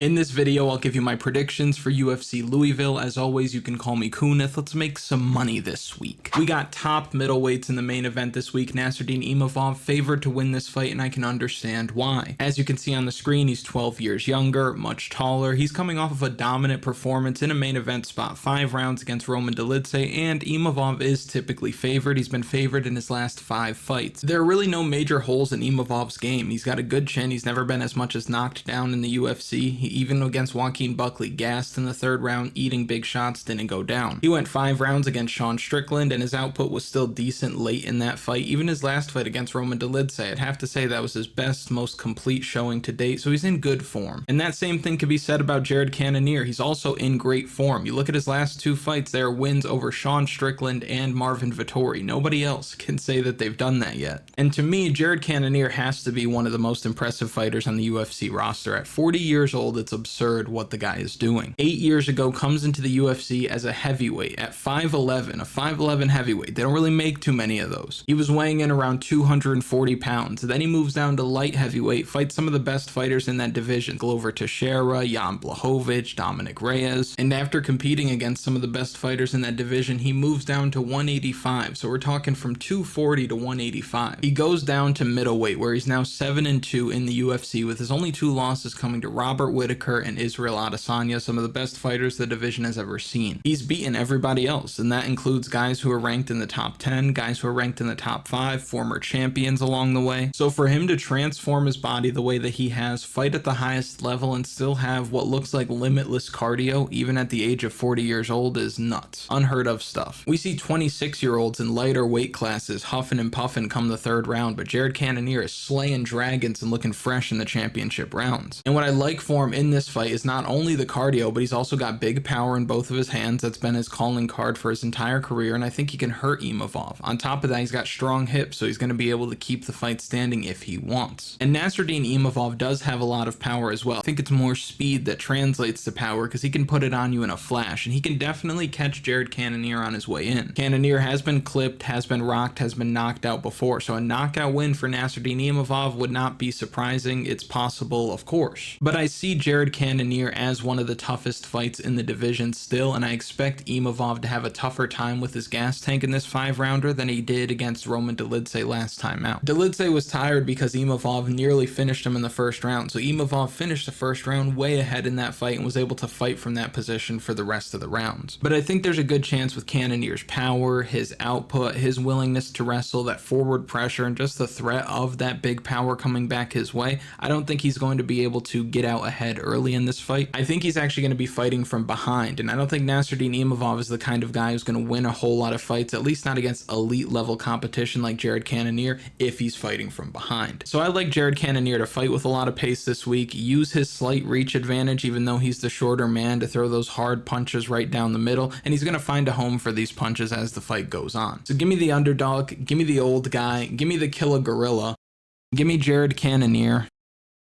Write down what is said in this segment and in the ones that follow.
In this video, I'll give you my predictions for UFC Louisville. As always, you can call me Kunith. Let's make some money this week. We got top middleweights in the main event this week. Nassourdine Imavov favored to win this fight, and I can understand why. As you can see on the screen, he's 12 years younger, much taller. He's coming off of a dominant performance in a main event spot, 5 rounds against Roman Dolidze, and Imavov is typically favored. He's been favored in his last 5 fights. There are really no major holes in Imavov's game. He's got a good chin. He's never been as much as knocked down in the UFC. Even against Joaquin Buckley, gassed in the 3rd round, eating big shots, didn't go down. He went 5 rounds against Sean Strickland, and his output was still decent late in that fight. Even his last fight against Roman Dolidze, I'd have to say that was his best, most complete showing to date, so he's in good form. And that same thing could be said about Jared Cannonier. He's also in great form. You look at his last 2 fights, they are wins over Sean Strickland and Marvin Vettori. Nobody else can say that they've done that yet. And to me, Jared Cannonier has to be one of the most impressive fighters on the UFC roster. At 40 years old, it's absurd what the guy is doing. 8 years ago, comes into the UFC as a heavyweight at 5'11", a 5'11" heavyweight. They don't really make too many of those. He was weighing in around 240 pounds. Then he moves down to light heavyweight, fights some of the best fighters in that division. Glover Teixeira, Jan Blachowicz, Dominick Reyes. And after competing against some of the best fighters in that division, he moves down to 185. So we're talking from 240 to 185. He goes down to middleweight, where he's now 7-2 in the UFC, with his only 2 losses coming to Robert Whittaker and Israel Adesanya, some of the best fighters the division has ever seen. He's beaten everybody else, and that includes guys who are ranked in the top 10, guys who are ranked in the top 5, former champions along the way. So for him to transform his body the way that he has, fight at the highest level, and still have what looks like limitless cardio, even at the age of 40 years old, is nuts. Unheard of stuff. We see 26-year-olds in lighter weight classes huffing and puffing come the 3rd round, but Jared Cannonier is slaying dragons and looking fresh in the championship rounds. And what I like for him in this fight is not only the cardio, but he's also got big power in both of his hands. That's been his calling card for his entire career, and I think he can hurt Imavov. On top of that, he's got strong hips, so he's going to be able to keep the fight standing if he wants. And Nassourdine Imavov does have a lot of power as well. I think it's more speed that translates to power, because he can put it on you in a flash, and he can definitely catch Jared Cannonier on his way in. Cannonier has been clipped, has been rocked, has been knocked out before, so a knockout win for Nassourdine Imavov would not be surprising. It's possible, of course. But I see Jared Cannonier as one of the toughest fights in the division still, and I expect Imavov to have a tougher time with his gas tank in this 5-rounder than he did against Roman Dolidze last time out. Dolidze was tired because Imavov nearly finished him in the 1st round, so Imavov finished the 1st round way ahead in that fight and was able to fight from that position for the rest of the rounds. But I think there's a good chance with Cannonier's power, his output, his willingness to wrestle, that forward pressure, and just the threat of that big power coming back his way. I don't think he's going to be able to get out ahead early in this fight. I think he's actually going to be fighting from behind, and I don't think Nassourdine Imavov is the kind of guy who's going to win a whole lot of fights, at least not against elite level competition like Jared Cannonier, if he's fighting from behind. So I like Jared Cannonier to fight with a lot of pace this week, use his slight reach advantage even though he's the shorter man, to throw those hard punches right down the middle, and he's going to find a home for these punches as the fight goes on. So give me the underdog, give me the old guy, give me the killer gorilla, give me Jared Cannonier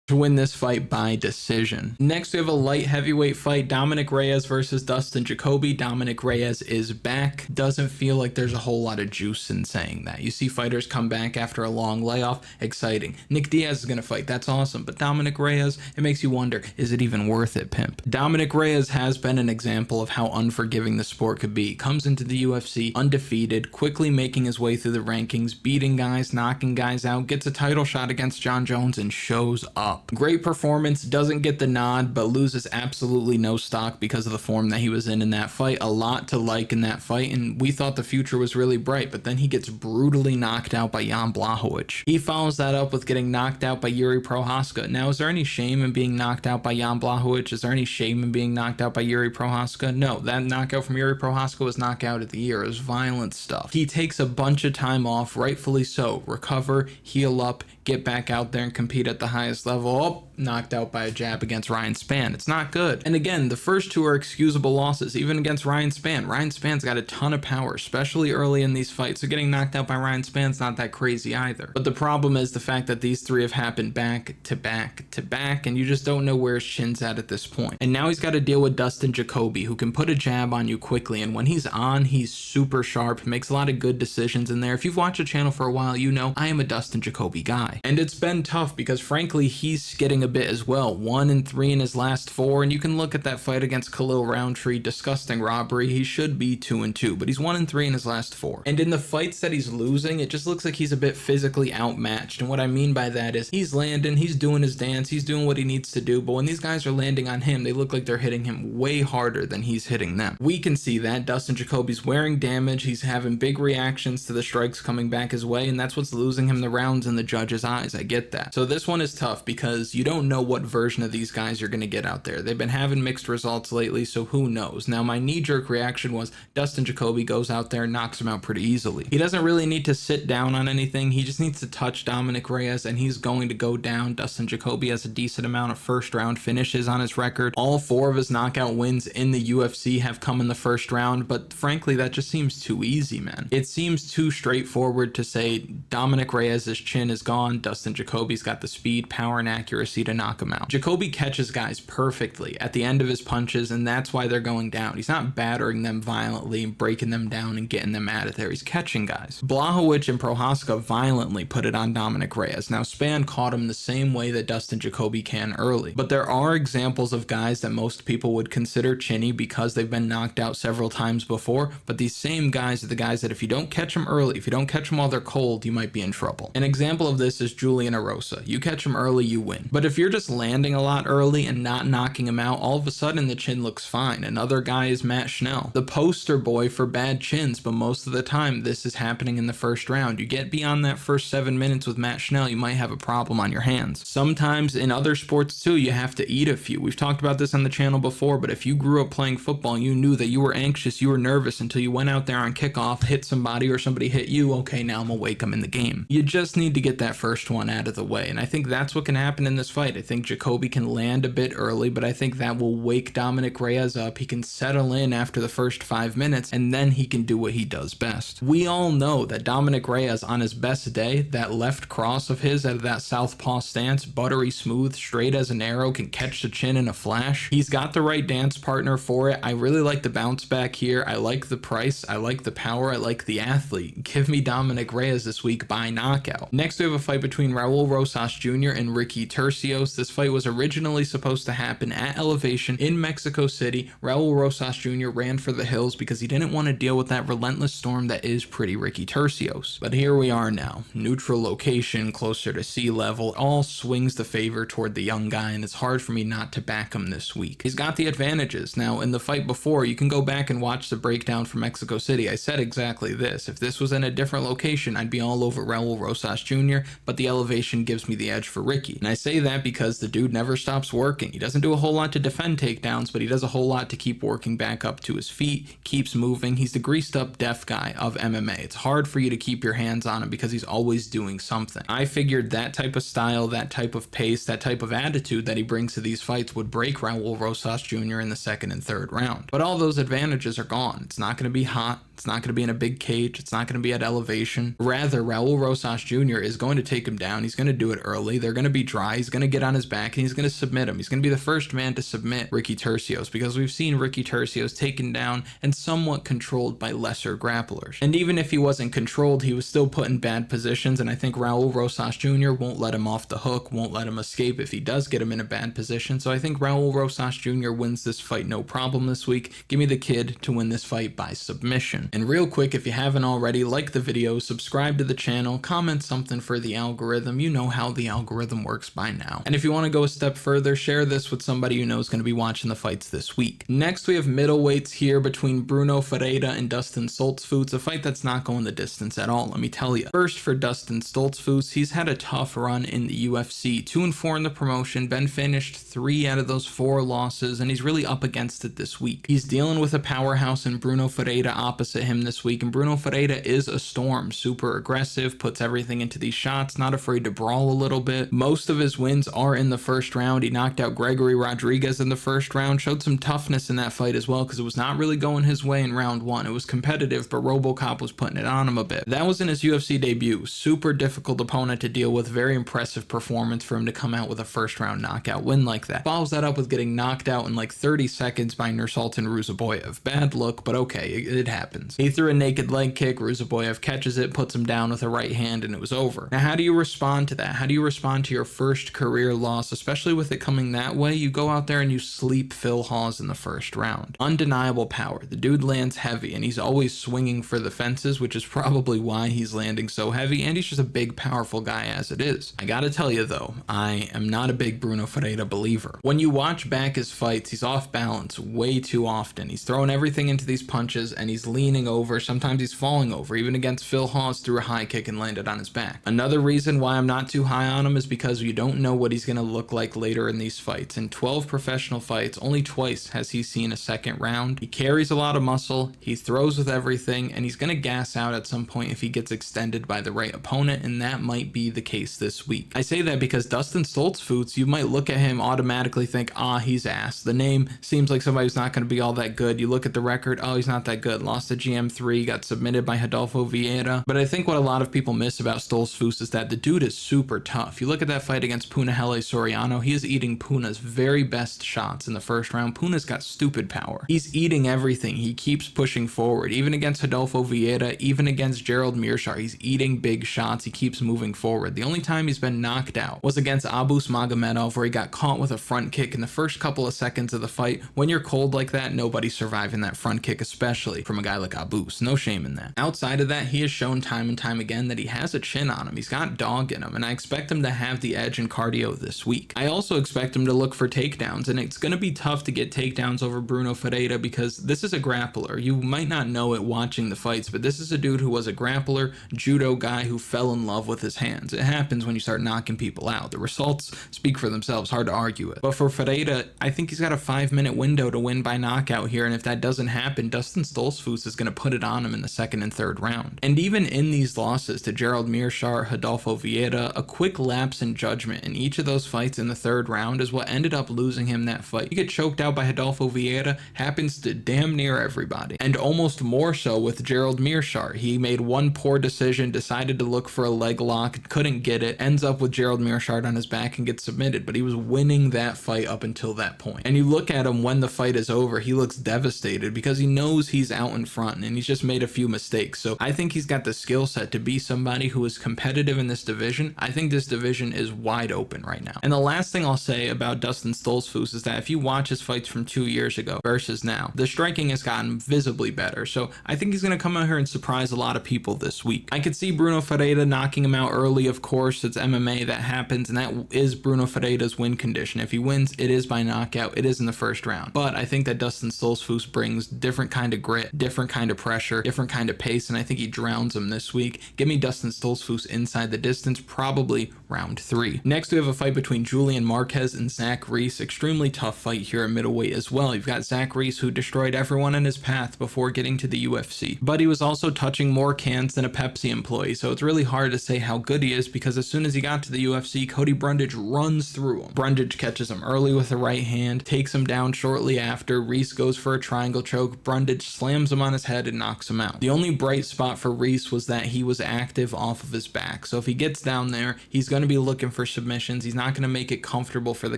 to win this fight by decision. Next, we have a light heavyweight fight, Dominick Reyes versus Dustin Jacoby. Dominick Reyes is back. Doesn't feel like there's a whole lot of juice in saying that. You see fighters come back after a long layoff, exciting. Nick Diaz is going to fight, that's awesome, but Dominick Reyes, it makes you wonder, is it even worth it, pimp? Dominick Reyes has been an example of how unforgiving the sport could be. Comes into the UFC undefeated, quickly making his way through the rankings, beating guys, knocking guys out, gets a title shot against John Jones, and shows up. Great performance, doesn't get the nod, but loses absolutely no stock because of the form that he was in that fight. A lot to like in that fight, and we thought the future was really bright, but then he gets brutally knocked out by Jan Blachowicz. He follows that up with getting knocked out by Yuri Prochazka. Now, is there any shame in being knocked out by Jan Blachowicz? Is there any shame in being knocked out by Yuri Prochazka? No, that knockout from Yuri Prochazka was knockout of the year. It was violent stuff. He takes a bunch of time off, rightfully so. Recover, heal up, get back out there and compete at the highest level. Oh, knocked out by a jab against Ryan Spann. It's not good. And again, the first 2 are excusable losses, even against Ryan Spann. Ryan Spann's got a ton of power, especially early in these fights, so getting knocked out by Ryan Spann's not that crazy either. But the problem is the fact that these 3 have happened back to back to back, and you just don't know where his chin's at this point. And now he's got to deal with Dustin Jacoby, who can put a jab on you quickly, and when he's on, he's super sharp, makes a lot of good decisions in there. If you've watched the channel for a while, you know I am a Dustin Jacoby guy. And it's been tough because frankly, he's getting a bit as well. 1-3 in his last 4, and you can look at that fight against Khalil Roundtree, disgusting robbery. He should be 2-2, but he's 1-3 in his last 4. And in the fights that he's losing, it just looks like he's a bit physically outmatched. And what I mean by that is he's landing, he's doing his dance, he's doing what he needs to do, but when these guys are landing on him, they look like they're hitting him way harder than he's hitting them. We can see that. Dustin Jacoby's wearing damage, he's having big reactions to the strikes coming back his way, and that's what's losing him the rounds in the judges' eyes. I get that. So this one is tough because you don't know what version of these guys you're going to get out there. They've been having mixed results lately, so who knows. Now my knee-jerk reaction was Dustin Jacoby goes out there and knocks him out pretty easily. He doesn't really need to sit down on anything, he just needs to touch Dominick Reyes and he's going to go down. Dustin Jacoby has a decent amount of first round finishes on his record. All 4 of his knockout wins in the UFC have come in the first round, but frankly that just seems too easy, man. It seems too straightforward to say Dominick Reyes' chin is gone, Dustin Jacoby's got the speed, power, and accuracy to knock him out. Jacoby catches guys perfectly at the end of his punches, and that's why they're going down. He's not battering them violently, breaking them down and getting them out of there. He's catching guys. Blachowicz and Prohaska violently put it on Dominick Reyes. Now Spann caught him the same way that Dustin Jacoby can early, but there are examples of guys that most people would consider chinny because they've been knocked out several times before, but these same guys are the guys that if you don't catch them early, if you don't catch them while they're cold, you might be in trouble. An example of this is Julian or Rosa. You catch them early, you win. But if you're just landing a lot early and not knocking him out, all of a sudden the chin looks fine. Another guy is Matt Schnell, the poster boy for bad chins, but most of the time this is happening in the first round. You get beyond that first 7 minutes with Matt Schnell, you might have a problem on your hands. Sometimes in other sports too, you have to eat a few. We've talked about this on the channel before, but if you grew up playing football and you knew that you were anxious, you were nervous until you went out there on kickoff, hit somebody or somebody hit you, okay, now I'm gonna wake them in the game. You just need to get that first one out of the way, and I think that's what can happen in this fight. I think Jacoby can land a bit early, but I think that will wake Dominick Reyes up. He can settle in after the first 5 minutes, and then he can do what he does best. We all know that Dominick Reyes on his best day, that left cross of his out of that southpaw stance, buttery smooth, straight as an arrow, can catch the chin in a flash. He's got the right dance partner for it. I really like the bounce back here. I like the price. I like the power. I like the athlete. Give me Dominick Reyes this week by knockout. Next we have a fight between Raul Rosas Jr. and Ricky Tucios. This fight was originally supposed to happen at Elevation in Mexico City. Raul Rosas Jr. ran for the hills because he didn't want to deal with that relentless storm that is pretty Ricky Tucios. But here we are now. Neutral location, closer to sea level, all swings the favor toward the young guy, and it's hard for me not to back him this week. He's got the advantages. Now, in the fight before, you can go back and watch the breakdown from Mexico City. I said exactly this. If this was in a different location, I'd be all over Raul Rosas Jr., but the elevation gives me the edge for Ricky. And I say that because the dude never stops working. He doesn't do a whole lot to defend takedowns, but he does a whole lot to keep working back up to his feet, keeps moving. He's the greased up deaf guy of MMA. It's hard for you to keep your hands on him because he's always doing something. I figured that type of style, that type of pace, that type of attitude that he brings to these fights would break Raul Rosas Jr. in the second and third round. But all those advantages are gone. It's not going to be hot. It's not going to be in a big cage. It's not going to be at elevation. Rather, Raul Rosas Jr. is going to take him down. He's going to do it early. They're going to be dry. He's going to get on his back and he's going to submit him. He's going to be the first man to submit Ricky Tucios because we've seen Ricky Tucios taken down and somewhat controlled by lesser grapplers. And even if he wasn't controlled, he was still put in bad positions, and I think Raul Rosas Jr. won't let him off the hook, won't let him escape if he does get him in a bad position. So I think Raul Rosas Jr. wins this fight no problem this week. Give me the kid to win this fight by submission. And real quick, if you haven't already, like the video, subscribe to the channel, comment something for the algorithm. You know how the algorithm works by now. And if you want to go a step further, share this with somebody you know is going to be watching the fights this week. Next, we have middleweights here between Brunno Ferreira and Dustin Stoltzfus, a fight that's not going the distance at all, let me tell you. First, for Dustin Stoltzfus, he's had a tough run in the UFC, 2-4 in the promotion, been finished 3 out of those 4 losses, and he's really up against it this week. He's dealing with a powerhouse in Brunno Ferreira opposite him this week, and Brunno Ferreira is a storm, super aggressive, puts everything into these shots, not afraid to brawl a little bit. Most of his wins are in the first round. He knocked out Gregory Rodriguez in the first round, showed some toughness in that fight as well because it was not really going his way in round 1. It was competitive, but RoboCop was putting it on him a bit. That was in his UFC debut. Super difficult opponent to deal with, very impressive performance for him to come out with a first round knockout win like that. Follows that up with getting knocked out in like 30 seconds by Nursultan Ruzaboyev. Bad look, but okay, it happens. hands. He threw a naked leg kick, Ruzaboyev catches it, puts him down with a right hand, and it was over. Now, how do you respond to that? How do you respond to your first career loss, especially with it coming that way? You go out there and you sleep Phil Hawes in the first round. Undeniable power. The dude lands heavy, and he's always swinging for the fences, which is probably why he's landing so heavy, and he's just a big, powerful guy as it is. I gotta tell you though, I am not a big Brunno Ferreira believer. When you watch back his fights, he's off balance way too often. He's throwing everything into these punches, and he's leaning over. Sometimes he's falling over. Even against Phil Hawes, threw a high kick and landed on his back. Another reason why I'm not too high on him is because you don't know what he's gonna look like later in these fights. In 12 professional fights, only twice has he seen a second round. He carries a lot of muscle, he throws with everything, and he's gonna gas out at some point if he gets extended by the right opponent, and that might be the case this week. I say that because Dustin Stoltzfus, you might look at him, automatically think, he's ass. The name seems like somebody who's not going to be all that good. You look at the record, he's not that good. Lost to GM3, got submitted by Rodolfo Vieira. But I think what a lot of people miss about Stoltzfus is that the dude is super tough. You look at that fight against Punahele Soriano, he is eating Puna's very best shots in the first round. Puna's got stupid power. He's eating everything. He keeps pushing forward. Even against Rodolfo Vieira, even against Gerald Mearshart, he's eating big shots. He keeps moving forward. The only time he's been knocked out was against Abus Magomedov, where he got caught with a front kick in the first couple of seconds of the fight. When you're cold like that, nobody's surviving that front kick, especially from a guy like Abus. No shame in that. Outside of that, he has shown time and time again that he has a chin on him. He's got dog in him, and I expect him to have the edge in cardio this week. I also expect him to look for takedowns, and it's going to be tough to get takedowns over Brunno Ferreira because this is a grappler. You might not know it watching the fights, but this is a dude who was a grappler, judo guy who fell in love with his hands. It happens when you start knocking people out. The results speak for themselves, hard to argue it. But for Ferreira, I think he's got a 5-minute window to win by knockout here, and if that doesn't happen, Dustin Stoltzfus is going to put it on him in the second and third round. And even in these losses to Gerald Mearshart, Rodolfo Vieira, a quick lapse in judgment in each of those fights in the third round is what ended up losing him that fight. You get choked out by Rodolfo Vieira, happens to damn near everybody, and almost more so with Gerald Mearshart. He made one poor decision, decided to look for a leg lock, couldn't get it, ends up with Gerald Mearshart on his back and gets submitted, but he was winning that fight up until that point. And you look at him when the fight is over, he looks devastated because he knows he's out in front and he's just made a few mistakes. So I think he's got the skill set to be somebody who is competitive in this division. I think this division is wide open right now. And the last thing I'll say about Dustin Stoltzfus is that if you watch his fights from 2 years ago versus now, the striking has gotten visibly better. So I think he's going to come out here and surprise a lot of people this week. I could see Brunno Ferreira knocking him out early. Of course, it's MMA, that happens, and that is Brunno Ferreira's win condition. If he wins, it is by knockout. It is in the first round. But I think that Dustin Stoltzfus brings different kind of grit, different kind of pressure, different kind of pace, and I think he drowns him this week. Give me Dustin Stoltzfus inside the distance, probably round 3. Next, we have a fight between Julian Marquez and Zach Reese. Extremely tough fight here at middleweight as well. You've got Zach Reese, who destroyed everyone in his path before getting to the UFC, but he was also touching more cans than a Pepsi employee, so it's really hard to say how good he is because as soon as he got to the UFC, Cody Brundage runs through him. Brundage catches him early with the right hand, takes him down shortly after. Reese goes for a triangle choke. Brundage slams him on his head and knocks him out. The only bright spot for Reese was that he was active off of his back, so if he gets down there, he's going to be looking for submissions. He's not going to make it comfortable for the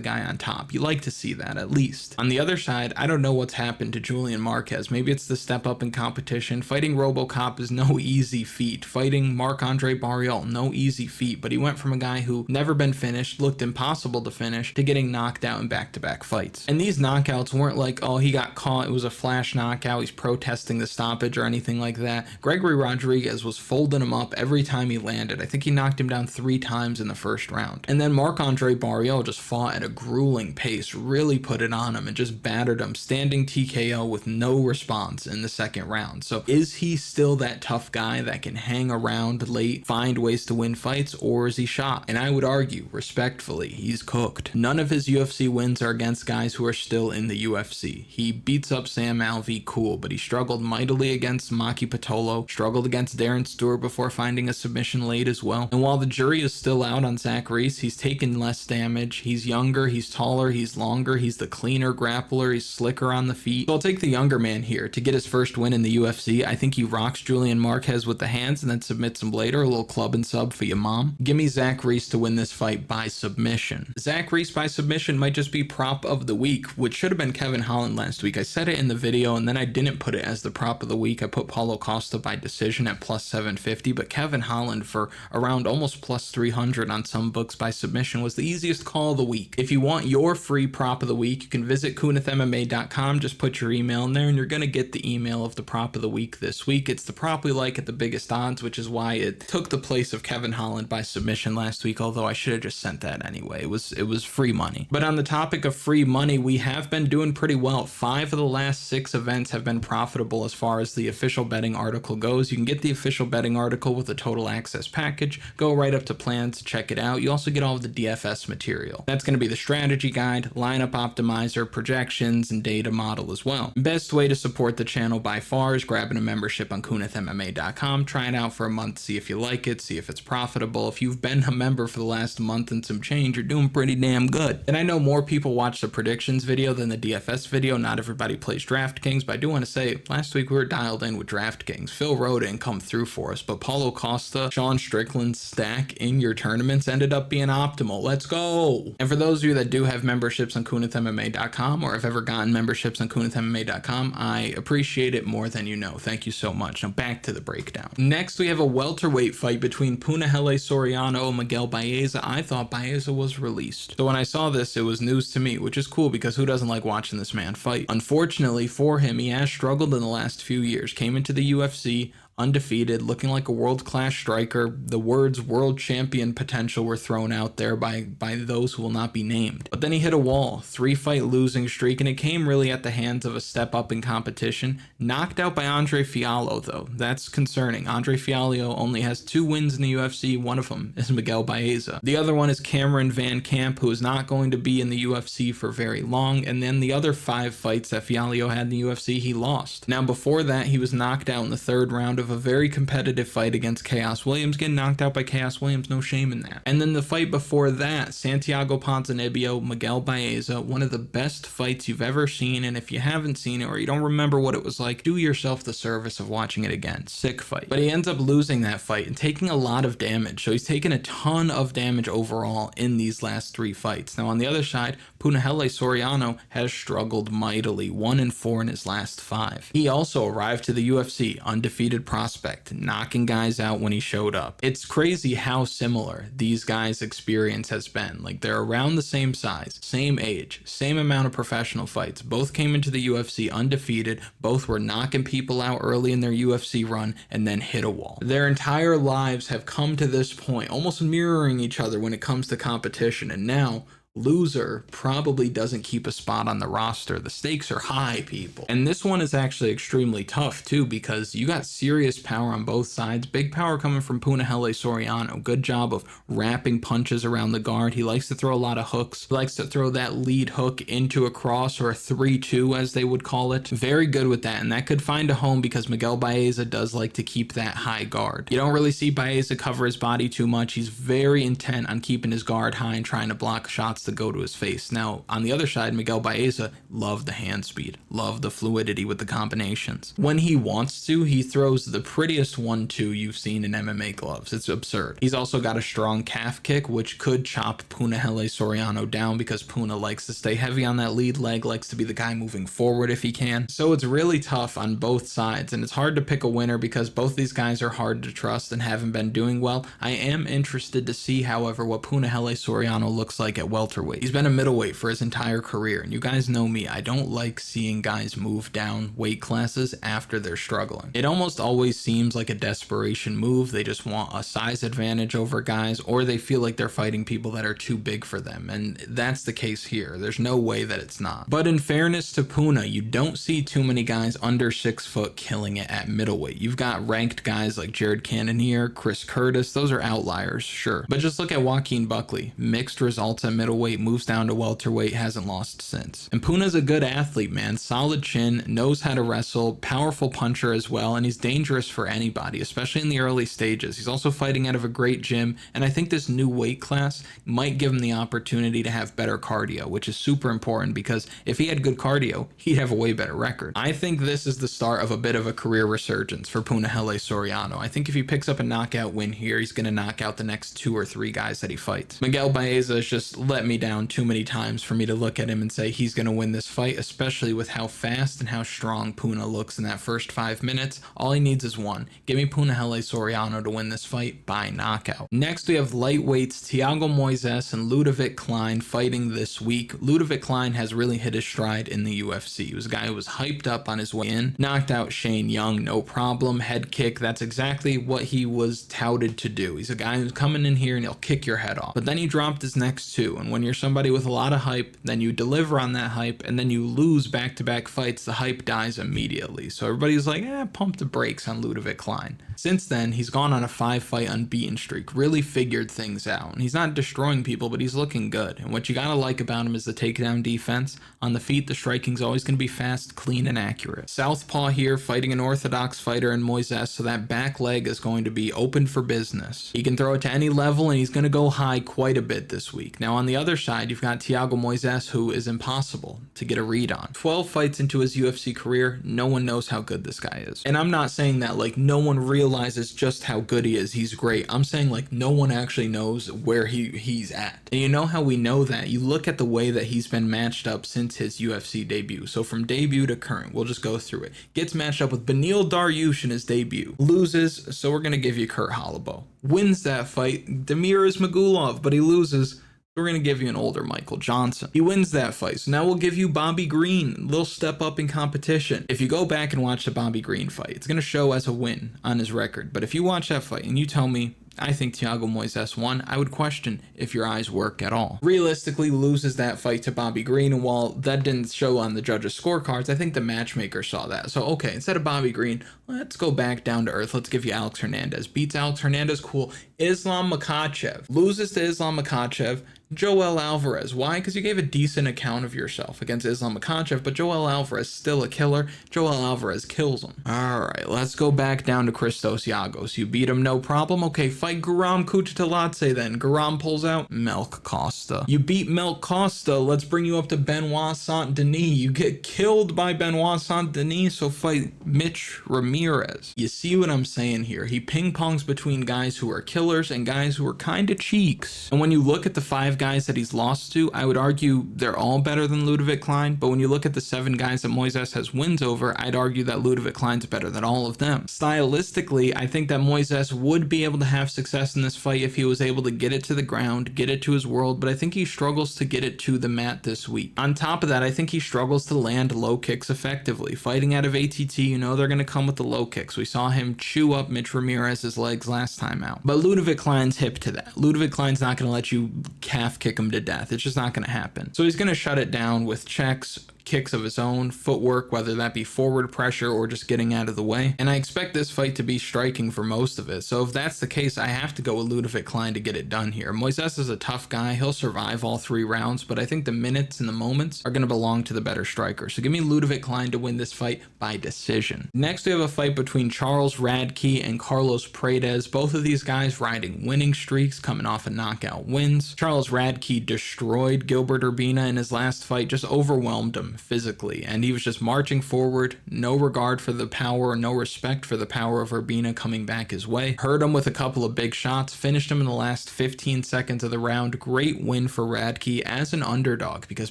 guy on top. You like to see that, at least. On the other side, I don't know what's happened to Julian Marquez. Maybe it's the step up in competition. Fighting RoboCop is no easy feat. Fighting Marc-Andre Barrial, no easy feat, but he went from a guy who never been finished, looked impossible to finish, to getting knocked out in back-to-back fights. And these knockouts weren't like, he got caught, it was a flash knockout, he's protesting the stoppage or anything like that. Gregory Rodriguez was folding him up every time he landed. I think he knocked him down 3 times in the first round. And then Marc-Andre Barrial just fought at a grueling pace, really put it on him and just battered him, standing TKO with no response in the second round. So is he still that tough guy that can hang around late, find ways to win fights, or is he shot? And I would argue, respectfully, he's cooked. None of his UFC wins are against guys who are still in the UFC. He beats up Sam Alvey, cool, but he struggled mightily against Maki Pitolo, struggled against Darren Stewart before finding a submission late as well. And while the jury is still out on Zach Reese, he's taken less damage. He's younger, he's taller, he's longer, he's the cleaner grappler, he's slicker on the feet. So I'll take the younger man here to get his first win in the UFC. I think he rocks Julian Marquez with the hands and then submits him later, a little club and sub for your mom. Give me Zach Reese to win this fight by submission. Zach Reese by submission might just be prop of the week, which should have been Kevin Holland last week. I said it in the video and then I didn't put it as the prop prop of the week, I put Paulo Costa by decision at plus 750, but Kevin Holland for around almost plus 300 on some books by submission was the easiest call of the week. If you want your free prop of the week, you can visit kunithmma.com, just put your email in there and you're going to get the email of the prop of the week this week. It's the prop we like at the biggest odds, which is why it took the place of Kevin Holland by submission last week, although I should have just sent that anyway. It was free money. But on the topic of free money, we have been doing pretty well. 5 of the last 6 events have been profitable as far as the official betting article goes. You can get the official betting article with a total access package. Go right up to plans, check it out. You also get all of the DFS material. That's going to be the strategy guide, lineup optimizer, projections, and data model as well. Best way to support the channel by far is grabbing a membership on kunithmma.com. Try it out for a month, see if you like it, see if it's profitable. If you've been a member for the last month and some change, you're doing pretty damn good. And I know more people watch the predictions video than the DFS video. Not everybody plays DraftKings, but I do want to say last week we were dialed in with DraftKings. Phil Rowe didn't come through for us, but Paulo Costa, Sean Strickland's stack in your tournaments ended up being optimal. Let's go. And for those of you that do have memberships on kunithmma.com or have ever gotten memberships on kunithmma.com, I appreciate it more than you know. Thank you so much. Now back to the breakdown. Next, we have a welterweight fight between Punahele Soriano and Miguel Baeza. I thought Baeza was released. So when I saw this, it was news to me, which is cool because who doesn't like watching this man fight? Unfortunately for him, he has struggled in the last few years. Came into the UFC undefeated, looking like a world-class striker. The words world champion potential were thrown out there by those who will not be named. But then he hit a wall, 3-fight losing streak, and it came really at the hands of a step up in competition. Knocked out by Andre Fiallo, though. That's concerning. Andre Fiallo only has 2 wins in the UFC. One of them is Miguel Baeza. The other one is Cameron Van Camp, who is not going to be in the UFC for very long. And then the other 5 fights that Fiallo had in the UFC, he lost. Now, before that, he was knocked out in the 3rd round of a very competitive fight against Chaos Williams, getting knocked out by Chaos Williams, no shame in that. And then the fight before that, Santiago Ponzinibbio, Miguel Baeza, one of the best fights you've ever seen, and if you haven't seen it or you don't remember what it was like, do yourself the service of watching it again. Sick fight. But he ends up losing that fight and taking a lot of damage, so he's taken a ton of damage overall in these last 3 fights. Now on the other side, Punahele Soriano has struggled mightily, 1-4 in his last 5. He also arrived to the UFC undefeated prospect, knocking guys out when he showed up. It's crazy how similar these guys' experience has been. Like, they're around the same size, same age, same amount of professional fights. Both came into the UFC undefeated. Both were knocking people out early in their UFC run and then hit a wall. Their entire lives have come to this point, almost mirroring each other when it comes to competition. And now, loser probably doesn't keep a spot on the roster. The stakes are high, people. And this one is actually extremely tough too, because you got serious power on both sides. Big power coming from Punahele Soriano. Good job of wrapping punches around the guard. He likes to throw a lot of hooks. He likes to throw that lead hook into a cross, or a 3-2 as they would call it. Very good with that, and that could find a home because Miguel Baeza does like to keep that high guard. You don't really see Baeza cover his body too much. He's very intent on keeping his guard high and trying to block shots to go to his face. Now, on the other side, Miguel Baeza loved the hand speed, loved the fluidity with the combinations. When he wants to, he throws the prettiest 1-2 you've seen in MMA gloves. It's absurd. He's also got a strong calf kick, which could chop Punahele Soriano down because Puna likes to stay heavy on that lead leg, likes to be the guy moving forward if he can. So it's really tough on both sides, and it's hard to pick a winner because both these guys are hard to trust and haven't been doing well. I am interested to see, however, what Punahele Soriano looks like at welterweight. He's been a middleweight for his entire career, and you guys know me, I don't like seeing guys move down weight classes after they're struggling. It almost always seems like a desperation move. They just want a size advantage over guys, or they feel like they're fighting people that are too big for them, and that's the case here. There's no way that it's not. But in fairness to Puna, you don't see too many guys under 6 foot killing it at middleweight. You've got ranked guys like Jared Cannonier, Chris Curtis, those are outliers, sure. But just look at Joaquin Buckley. Mixed results at middleweight, moves down to welterweight, hasn't lost since. And Puna's a good athlete, man. Solid chin, knows how to wrestle, powerful puncher as well, and he's dangerous for anybody, especially in the early stages. He's also fighting out of a great gym, and I think this new weight class might give him the opportunity to have better cardio, which is super important because if he had good cardio, he'd have a way better record. I think this is the start of a bit of a career resurgence for Punahele Soriano. I think if he picks up a knockout win here, he's going to knock out the next 2 or 3 guys that he fights. Miguel Baeza is just, let me me down too many times for me to look at him and say he's going to win this fight, especially with how fast and how strong Puna looks in that first 5 minutes. All he needs is one. Give me Punahele Soriano to win this fight by knockout. Next, we have lightweights Thiago Moises and Ludovic Klein fighting this week. Ludovic Klein has really hit his stride in the UFC. He was a guy who was hyped up on his way in, knocked out Shane Young, no problem, head kick. That's exactly what he was touted to do. He's a guy who's coming in here and he'll kick your head off. But then he dropped his next two, and when you're somebody with a lot of hype, then you deliver on that hype, and then you lose back-to-back fights, the hype dies immediately. So everybody's like, pump the brakes on Ludovic Klein. Since then, he's gone on a 5-fight unbeaten streak, really figured things out. And he's not destroying people, but he's looking good. And what you gotta like about him is the takedown defense. On the feet, the striking's always gonna be fast, clean, and accurate. Southpaw here, fighting an orthodox fighter in Moises, so that back leg is going to be open for business. He can throw it to any level, and he's gonna go high quite a bit this week. Now, on the other side, you've got Thiago Moises, who is impossible to get a read on. 12 fights into his UFC career, no one knows how good this guy is. And I'm not saying that like no one realizes just how good he is. He's great. I'm saying like no one actually knows where he's at. And you know how we know that? You look at the way that he's been matched up since his UFC debut. So from debut to current, we'll just go through it. Gets matched up with Beneil Dariush in his debut. Loses, so we're going to give you Kurt Holloway. Wins that fight, Damir Ismagulov, but he loses. We're going to give you an older Michael Johnson. He wins that fight. So now we'll give you Bobby Green. Little step up in competition. If you go back and watch the Bobby Green fight, it's going to show as a win on his record. But if you watch that fight and you tell me, I think Thiago Moises won, I would question if your eyes work at all. Realistically, loses that fight to Bobby Green, and while that didn't show on the judges' scorecards, I think the matchmaker saw that. So, okay, instead of Bobby Green, let's go back down to earth. Let's give you Alex Hernandez. Beats Alex Hernandez, cool. Islam Makhachev. Loses to Islam Makhachev. Joel Alvarez. Why? Because you gave a decent account of yourself against Islam Makhachev, but Joel Alvarez still a killer. Joel Alvarez kills him. All right, let's go back down to Christos Giagos. You beat him, no problem. Okay, fight Guram Kuchitaladze then. Guram pulls out Melk Costa. You beat Melk Costa. Let's bring you up to Benoit Saint-Denis. You get killed by Benoit Saint-Denis, so fight Mitch Ramirez. You see what I'm saying here? He ping-pongs between guys who are killers and guys who are kind of cheeks. And when you look at the 5 guys that he's lost to, I would argue they're all better than Ludovic Klein, but when you look at the 7 guys that Moises has wins over, I'd argue that Ludovic Klein's better than all of them. Stylistically, I think that Moises would be able to have success in this fight if he was able to get it to the ground, get it to his world, but I think he struggles to get it to the mat this week. On top of that, I think he struggles to land low kicks effectively. Fighting out of ATT, you know they're going to come with the low kicks. We saw him chew up Mitch Ramirez's legs last time out. But Ludovic Klein's hip to that. Ludovic Klein's not going to let you calf kick him to death. It's just not going to happen. So he's going to shut it down with checks, kicks of his own, footwork, whether that be forward pressure or just getting out of the way. And I expect this fight to be striking for most of it. So if that's the case, I have to go with Ludovic Klein to get it done here. Moises is a tough guy. He'll survive all 3 rounds, but I think the minutes and the moments are going to belong to the better striker. So give me Ludovic Klein to win this fight by decision. Next, we have a fight between Charles Radtke and Carlos Prates. Both of these guys riding winning streaks, coming off of knockout wins. Charles Radtke destroyed Gilbert Urbina in his last fight, just overwhelmed him physically, and he was just marching forward, no regard for the power, no respect for the power of Urbina coming back his way. Hurt him with a couple of big shots, finished him in the last 15 seconds of the round. Great win for Radtke as an underdog, because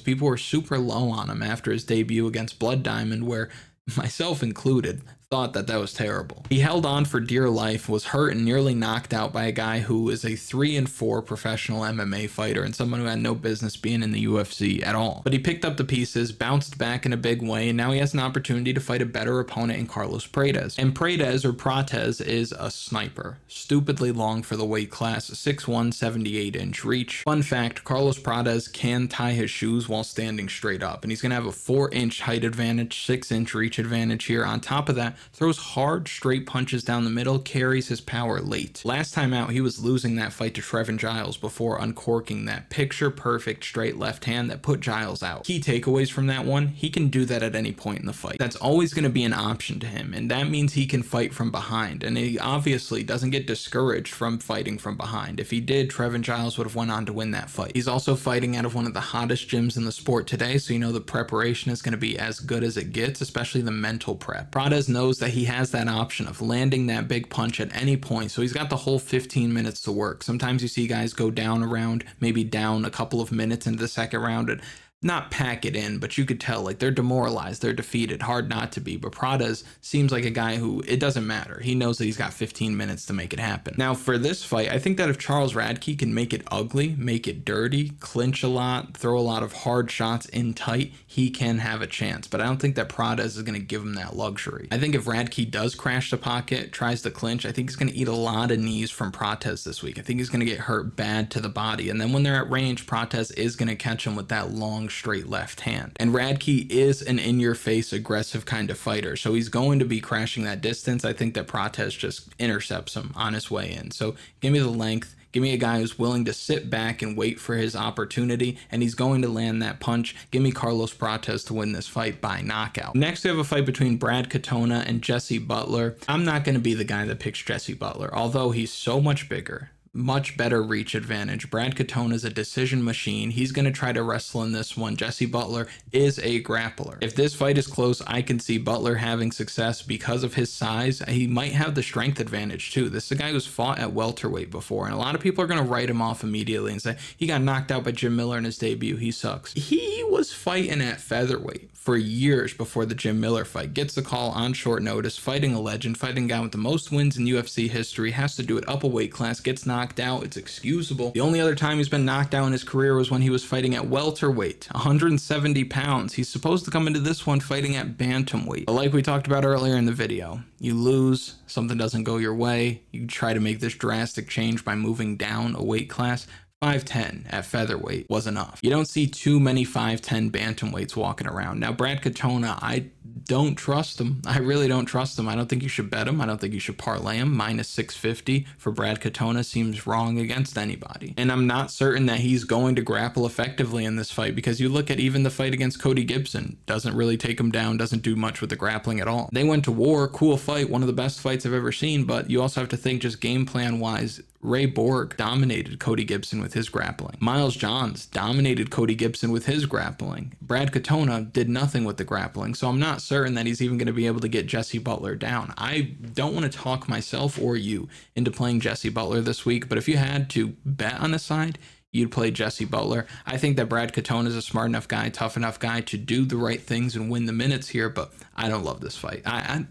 people were super low on him after his debut against Blood Diamond, where myself included thought that was terrible. He held on for dear life, was hurt and nearly knocked out by a guy who is a 3-4 professional MMA fighter and someone who had no business being in the UFC at all. But he picked up the pieces, bounced back in a big way, and now he has an opportunity to fight a better opponent in Carlos Prates. And Prates, or Prates, is a sniper. Stupidly long for the weight class, 6'1", 78-inch reach. Fun fact, Carlos Prates can tie his shoes while standing straight up, and he's going to have a 4-inch height advantage, 6-inch reach advantage here. On top of that, throws hard, straight punches down the middle, carries his power late. Last time out, he was losing that fight to Trevin Giles before uncorking that picture-perfect straight left hand that put Giles out. Key takeaways from that one, he can do that at any point in the fight. That's always going to be an option to him, and that means he can fight from behind, and he obviously doesn't get discouraged from fighting from behind. If he did, Trevin Giles would have went on to win that fight. He's also fighting out of one of the hottest gyms in the sport today, so you know the preparation is going to be as good as it gets, especially the mental prep. Prates knows that he has that option of landing that big punch at any point, so he's got the whole 15 minutes to work. Sometimes you see guys go down a round, maybe down a couple of minutes into the second round, and not pack it in, but you could tell like they're demoralized, they're defeated, hard not to be. But Prates seems like a guy who it doesn't matter. He knows that he's got 15 minutes to make it happen. Now for this fight, I think that if Charles Radtke can make it ugly, make it dirty, clinch a lot, throw a lot of hard shots in tight, he can have a chance. But I don't think that Prates is going to give him that luxury. I think if Radtke does crash the pocket, tries to clinch, I think he's going to eat a lot of knees from Prates this week. I think he's going to get hurt bad to the body. And then when they're at range, Prates is going to catch him with that long straight left hand. And Radtke is an in-your-face aggressive kind of fighter, so he's going to be crashing that distance. I think that Prates just intercepts him on his way in. So give me the length. Give me a guy who's willing to sit back and wait for his opportunity, and he's going to land that punch. Give me Carlos Prates to win this fight by knockout. Next, we have a fight between Brad Katona and Jessie Butler. I'm not going to be the guy that picks Jessie Butler, although he's so much bigger. Much better reach advantage. Brad Katona is a decision machine. He's going to try to wrestle in this one. Jessie Butler is a grappler. If this fight is close, I can see Butler having success because of his size. He might have the strength advantage too. This is a guy who's fought at welterweight before, and a lot of people are going to write him off immediately and say he got knocked out by Jim Miller in his debut. He sucks. He was fighting at featherweight for years before the Jim Miller fight. Gets the call on short notice, fighting a legend, fighting a guy with the most wins in UFC history, has to do it up a weight class, gets knocked out. It's excusable. The only other time he's been knocked out in his career was when he was fighting at welterweight, 170 pounds. He's supposed to come into this one fighting at bantamweight. But like we talked about earlier in the video, you lose, something doesn't go your way, you try to make this drastic change by moving down a weight class. 5'10" at featherweight was enough. You don't see too many 5'10" bantamweights walking around. Now, Brad Katona, I don't trust him. I really don't trust him. I don't think you should bet him. I don't think you should parlay him. Minus 650 for Brad Katona seems wrong against anybody. And I'm not certain that he's going to grapple effectively in this fight, because you look at even the fight against Cody Gibson, doesn't really take him down, doesn't do much with the grappling at all. They went to war, cool fight, one of the best fights I've ever seen, but you also have to think just game plan wise, Ray Borg dominated Cody Gibson with his grappling. Miles Johns dominated Cody Gibson with his grappling. Brad Katona did nothing with the grappling, so I'm not certain that he's even going to be able to get Jessie Butler down. I don't want to talk myself or you into playing Jessie Butler this week, but if you had to bet on the side, you'd play Jessie Butler. I think that Brad Katona is a smart enough guy, tough enough guy to do the right things and win the minutes here, but I don't love this fight. I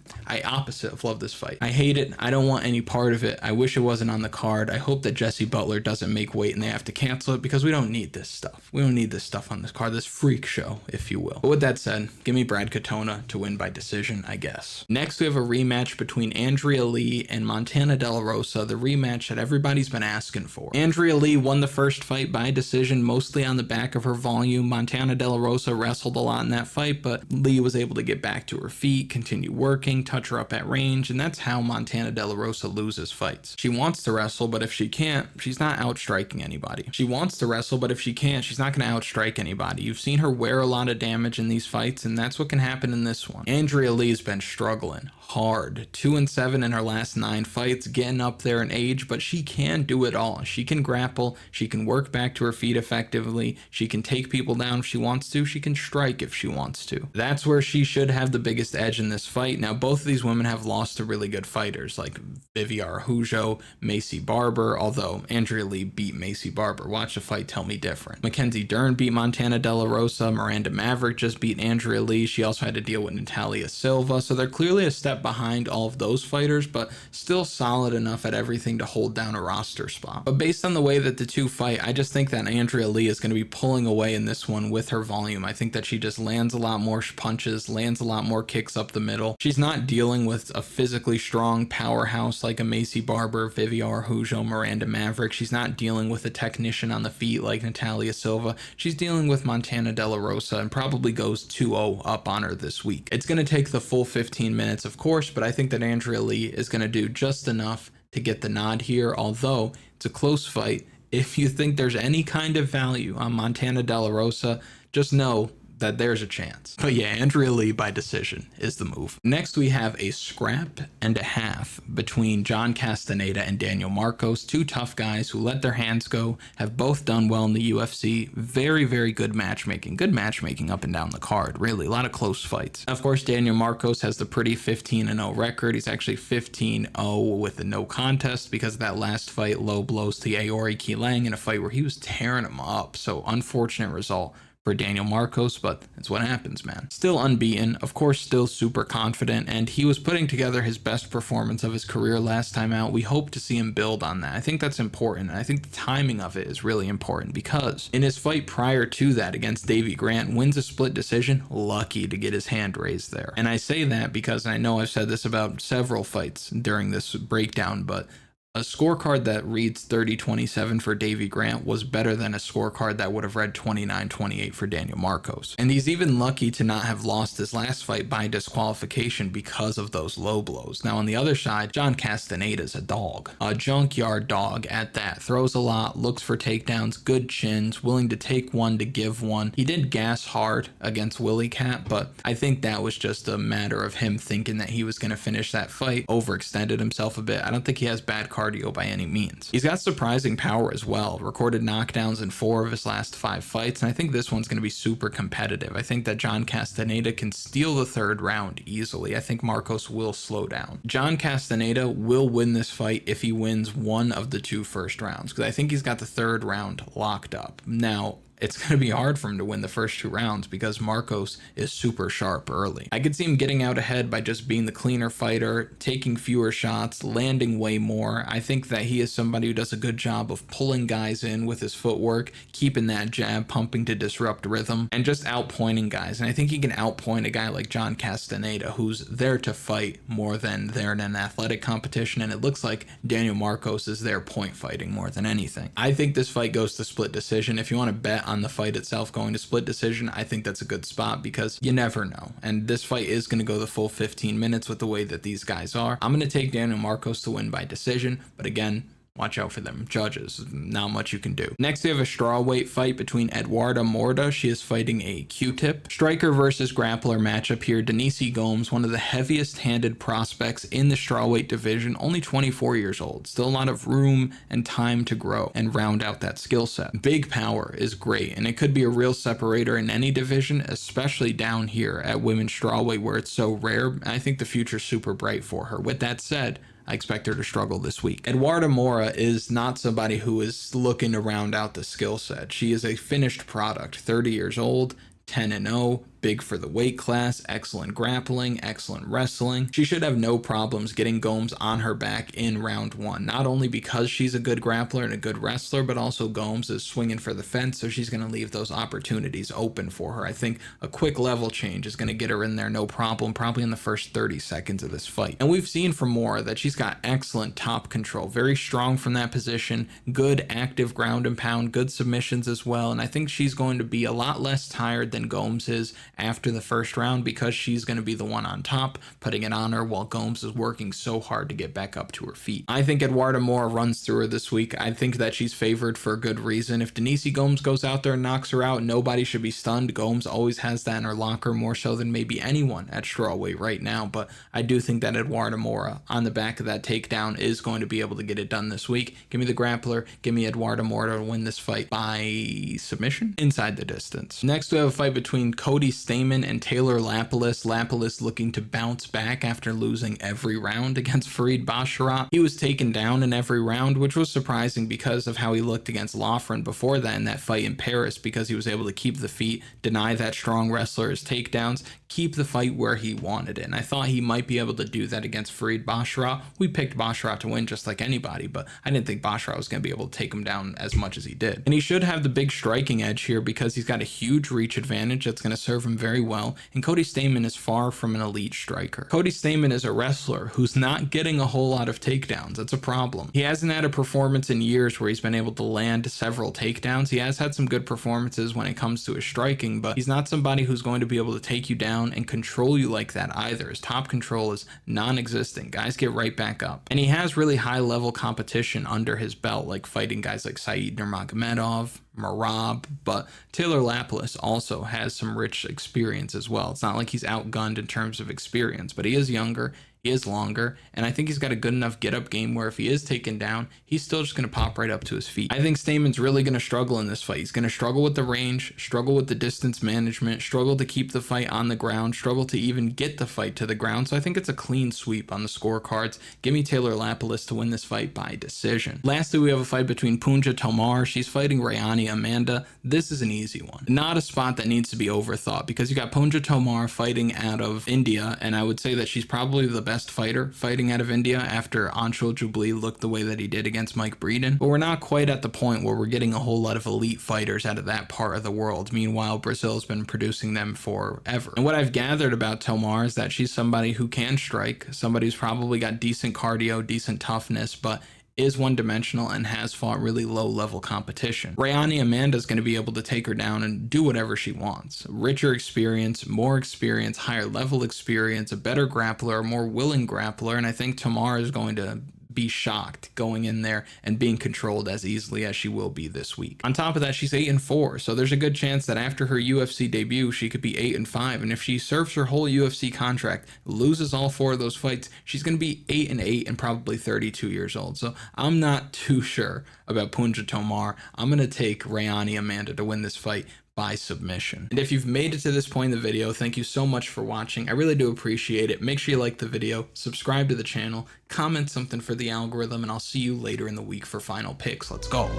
opposite of love this fight. I hate it. I don't want any part of it. I wish it wasn't on the card. I hope that Jessie Butler doesn't make weight and they have to cancel it, because we don't need this stuff. We don't need this stuff on this card, this freak show, if you will. But with that said, give me Brad Katona to win by decision, I guess. Next, we have a rematch between Andrea Lee and Montana De La Rosa, the rematch that everybody's been asking for. Andrea Lee won the first fight by decision, mostly on the back of her volume. Montana De La Rosa wrestled a lot in that fight, but Lee was able to get back to her feet, continue working, touch her up at range, and that's how Montana De La Rosa loses fights. She wants to wrestle, but if she can't, she's not outstriking anybody. She wants to wrestle, but if she can't, she's not going to outstrike anybody. You've seen her wear a lot of damage in these fights, and that's what can happen in this one. Andrea Lee's been struggling hard. 2-7 in her last 9 fights, getting up there in age, but she can do it all. She can grapple, she can work back to her feet effectively, she can take people down if she wants to, she can strike if she wants to. That's where she should have the biggest edge in this fight. Now, both of these women have lost to really good fighters like Vivi Araujo, Macy Barber, although Andrea Lee beat Macy Barber. Watch the fight, tell me different. Mackenzie Dern beat Montana De La Rosa, Miranda Maverick just beat Andrea Lee. She also had to deal with Natalia Silva, so they're clearly a step behind all of those fighters, but still solid enough at everything to hold down a roster spot. But based on the way that the two fight, I just think that Andrea Lee is going to be pulling away in this one with her volume. I think that she just lands a lot more punches, lands a lot more kicks up the middle. She's not dealing with a physically strong powerhouse like a Macy Barber, Vivi Araujo, Miranda Maverick. She's not dealing with a technician on the feet like Natalia Silva. She's dealing with Montana De La Rosa and probably goes 2-0 up on her this week. It's going to take the full 15 minutes, of course, but I think that Andrea Lee is going to do just enough to get the nod here, although it's a close fight. If you think there's any kind of value on Montana De La Rosa, just know that there's a chance. But yeah, Andrea Lee by decision is the move. Next, we have a scrap and a half between John Castaneda and Daniel Marcos, two tough guys who let their hands go, have both done well in the UFC. Very, very good matchmaking. Good matchmaking up and down the card, really. A lot of close fights. Of course, Daniel Marcos has the pretty 15-0 record. He's actually 15-0 with a no contest because of that last fight, low blows to Aori Kilang in a fight where he was tearing him up. So unfortunate result for Daniel Marcos, but that's what happens, man. Still unbeaten, of course, still super confident, and he was putting together his best performance of his career last time out. We hope to see him build on that. I think that's important, and I think the timing of it is really important because in his fight prior to that against Davey Grant, wins a split decision, lucky to get his hand raised there. And I say that because I know I've said this about several fights during this breakdown, but a scorecard that reads 30-27 for Davey Grant was better than a scorecard that would have read 29-28 for Daniel Marcos. And he's even lucky to not have lost his last fight by disqualification because of those low blows. Now on the other side, John Castaneda's a dog. A junkyard dog at that. Throws a lot, looks for takedowns, good chins, willing to take one to give one. He did gas hard against Willie Cat, but I think that was just a matter of him thinking that he was going to finish that fight, overextended himself a bit. I don't think he has bad cardio by any means. He's got surprising power as well. Recorded knockdowns in 4 of his last 5 fights, and I think this one's going to be super competitive. I think that John Castaneda can steal the 3rd round easily. I think Marcos will slow down. John Castaneda will win this fight if he wins one of the 2 first rounds, because I think he's got the 3rd round locked up. Now, it's going to be hard for him to win the first 2 rounds because Marcos is super sharp early. I could see him getting out ahead by just being the cleaner fighter, taking fewer shots, landing way more. I think that he is somebody who does a good job of pulling guys in with his footwork, keeping that jab pumping to disrupt rhythm, and just outpointing guys. And I think he can outpoint a guy like John Castaneda, who's there to fight more than there in an athletic competition. And it looks like Daniel Marcos is there point fighting more than anything. I think this fight goes to split decision. If you want to bet on the fight itself going to split decision, I think that's a good spot because you never know. And this fight is going to go the full 15 minutes with the way that these guys are. I'm going to take Daniel Marcos to win by decision, but again, watch out for them judges. Not much you can do. Next, we have a strawweight fight between Eduarda Morda. She is fighting a Q-tip. Striker versus grappler matchup here. Denise Gomes, one of the heaviest handed prospects in the strawweight division, only 24 years old. Still a lot of room and time to grow and round out that skill set. Big power is great, and it could be a real separator in any division, especially down here at women's strawweight where it's so rare. I think the future's super bright for her. With that said, I expect her to struggle this week. Eduarda Mora is not somebody who is looking to round out the skill set. She is a finished product, 30 years old, 10-0, big for the weight class, excellent grappling, excellent wrestling. She should have no problems getting Gomes on her back in round 1, not only because she's a good grappler and a good wrestler, but also Gomes is swinging for the fence, so she's going to leave those opportunities open for her. I think a quick level change is going to get her in there no problem, probably in the first 30 seconds of this fight. And we've seen from Mora that she's got excellent top control, very strong from that position, good active ground and pound, good submissions as well, and I think she's going to be a lot less tired than Gomes is after the first round because she's going to be the one on top, putting it on her while Gomes is working so hard to get back up to her feet. I think Eduarda Mora runs through her this week. I think that she's favored for a good reason. If Denise Gomes goes out there and knocks her out, nobody should be stunned. Gomes always has that in her locker, more so than maybe anyone at strawweight right now, but I do think that Eduarda Mora on the back of that takedown is going to be able to get it done this week. Give me the grappler, give me Eduarda Mora to win this fight by submission inside the distance. Next, we have a fight between Cody Stamann and Taylor Lapilus. Lapilus looking to bounce back after losing every round against Farid Basharat. He was taken down in every round, which was surprising because of how he looked against Loughran before that in that fight in Paris, because he was able to keep the feet, deny that strong wrestler his takedowns, keep the fight where he wanted it. And I thought he might be able to do that against Farid Basharat. We picked Basharat to win just like anybody, but I didn't think Basharat was going to be able to take him down as much as he did. And he should have the big striking edge here because he's got a huge reach advantage that's going to serve him very well. And Cody Stamann is far from an elite striker. Cody Stamann is a wrestler who's not getting a whole lot of takedowns. That's a problem. He hasn't had a performance in years where he's been able to land several takedowns. He has had some good performances when it comes to his striking, but he's not somebody who's going to be able to take you down down and control you like that either. His top control is non-existent. Guys get right back up. And he has really high level competition under his belt, like fighting guys like Said Nurmagomedov, Merab, but Taylor Lapilus also has some rich experience as well. It's not like he's outgunned in terms of experience, but he is younger, he is longer, and I think he's got a good enough get-up game where if he is taken down, he's still just going to pop right up to his feet. I think Stamen's really going to struggle in this fight. He's going to struggle with the range, struggle with the distance management, struggle to keep the fight on the ground, struggle to even get the fight to the ground, so I think it's a clean sweep on the scorecards. Give me Taylor Lapilus to win this fight by decision. Lastly, we have a fight between Punja Tomar. She's fighting Rayani Amanda. This is an easy one. Not a spot that needs to be overthought because you got Punja Tomar fighting out of India, and I would say that she's probably the best fighter fighting out of India after Anshul Jubli looked the way that he did against Mike Breeden. But we're not quite at the point where we're getting a whole lot of elite fighters out of that part of the world. Meanwhile, Brazil's been producing them forever. And what I've gathered about Tomar is that she's somebody who can strike, somebody who's probably got decent cardio, decent toughness, but is one-dimensional and has fought really low-level competition. Rayani Amanda's going to be able to take her down and do whatever she wants. Richer experience, more experience, higher level experience, a better grappler, a more willing grappler, and I think Tomar is going to be shocked going in there and being controlled as easily as she will be this week. On top of that, she's 8-4, so there's a good chance that after her UFC debut, she could be 8-5, and if she serves her whole UFC contract, loses all 4 of those fights, she's going to be 8-8 and probably 32 years old. So I'm not too sure about Punja Tomar. I'm going to take Rayani Amanda to win this fight by submission. And if you've made it to this point in the video, thank you so much for watching. I really do appreciate it. Make sure you like the video, subscribe to the channel, comment something for the algorithm, and I'll see you later in the week for final picks. Let's go.